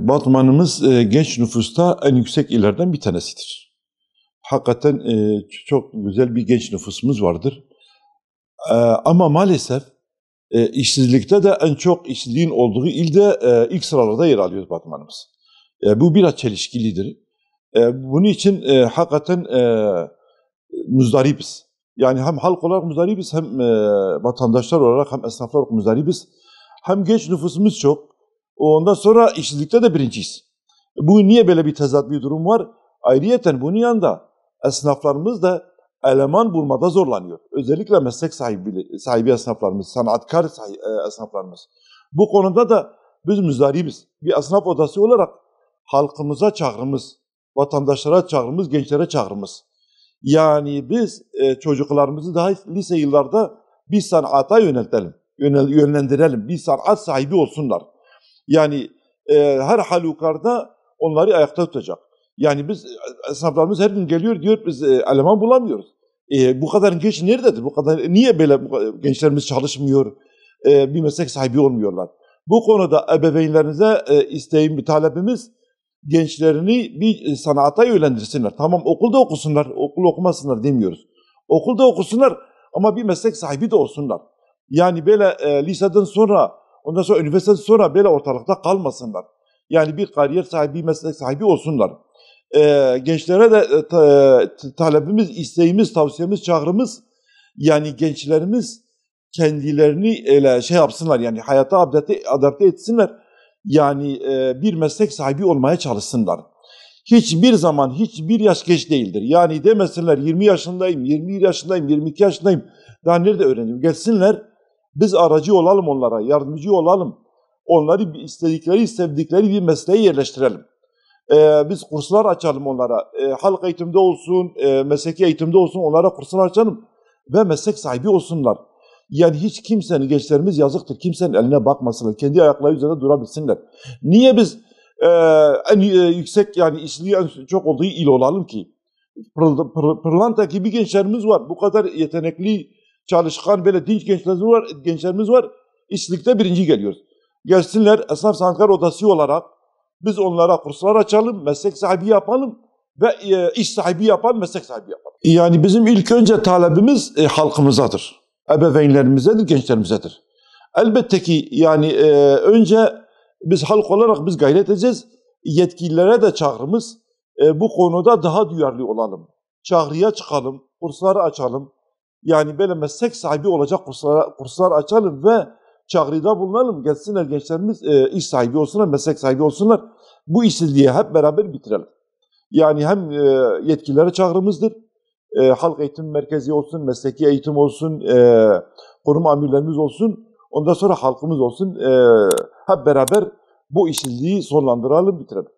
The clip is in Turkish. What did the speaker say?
Batmanımız genç nüfusta en yüksek illerden bir tanesidir. Hakikaten çok güzel bir genç nüfusumuz vardır. Ama maalesef işsizlikte de en çok işsizliğin olduğu ilde ilk sıralarda yer alıyor Batmanımız. Bu biraz çelişkilidir. Bunun için hakikaten muzdaribiz. Yani hem halk olarak muzdaribiz, hem vatandaşlar olarak, hem esnaflar olarak muzdaribiz. Hem genç nüfusumuz çok. Ondan sonra işsizlikte de birinciyiz. Bu niye böyle bir tezat bir durum var? Ayrıyeten bunun yanında esnaflarımız da eleman bulmada zorlanıyor. Özellikle meslek sahibi esnaflarımız, sanatkar esnaflarımız. Bu konuda da biz muzdaribiz. Bir esnaf odası olarak halkımıza çağrımız, vatandaşlara çağrımız, gençlere çağrımız. Yani biz çocuklarımızı daha lise yıllarda bir sanata yönlendirelim. Bir sanat sahibi olsunlar. Yani her halükarda onları ayakta tutacak. Yani biz, esnaflarımız her gün geliyor diyor, biz eleman bulamıyoruz. Bu kadar genç nerededir? Niye böyle gençlerimiz çalışmıyor? Bir meslek sahibi olmuyorlar. Bu konuda ebeveynlerinize isteğim, talebimiz, gençlerini bir sanata yönlendirsinler. Tamam, okulda okusunlar, okul okumasınlar demiyoruz. Okulda okusunlar ama bir meslek sahibi de olsunlar. Yani böyle liseden sonra, ondan sonra üniversiteden sonra böyle ortalıkta kalmasınlar. Yani bir kariyer sahibi, bir meslek sahibi olsunlar. Gençlere de talebimiz, isteğimiz, tavsiyemiz, çağrımız, yani gençlerimiz kendilerini yapsınlar, yani hayata adapte etsinler. Yani bir meslek sahibi olmaya çalışsınlar. Hiçbir zaman hiçbir yaş geç değildir. Yani demesinler 20 yaşındayım, 21 yaşındayım, 22 yaşındayım. Daha nerede öğreneyim? Gelsinler, biz aracı olalım onlara, yardımcı olalım. Onları istedikleri, sevdikleri bir mesleğe yerleştirelim. Biz kurslar açalım onlara. Halk eğitimde olsun, mesleki eğitimde olsun, onlara kurslar açalım ve meslek sahibi olsunlar. Yani hiç kimsenin, gençlerimiz yazıktır, kimsenin eline bakmasınlar. Kendi ayakları üzerinde durabilsinler. Niye biz en yüksek, yani işsizliği en çok olduğu il olalım ki? Pırlanta gibi gençlerimiz var. Bu kadar yetenekli, çalışkan, böyle dinç gençlerimiz var. İşsizlikte birinci geliyoruz. Gelsinler, esnaf sanatkar odası olarak biz onlara kurslar açalım, meslek sahibi yapalım ve iş sahibi yapalım, meslek sahibi yapalım. Yani bizim ilk önce talebimiz halkımızadır. Ebeveynlerimizedir, gençlerimizedir. Elbette ki yani önce biz halk olarak biz gayret edeceğiz. Yetkililere de çağrımız, bu konuda daha duyarlı olalım. Çağrıya çıkalım, kursları açalım. Yani böyle meslek sahibi olacak kurslar açalım ve çağrıda bulunalım. Gelsinler gençlerimiz iş sahibi olsunlar, meslek sahibi olsunlar. Bu işsizliği hep beraber bitirelim. Yani hem yetkililere çağrımızdır. Halk eğitim merkezi olsun, mesleki eğitim olsun, kurum amirlerimiz olsun, ondan sonra halkımız olsun. Hep beraber bu işsizliği sonlandıralım, bitirelim.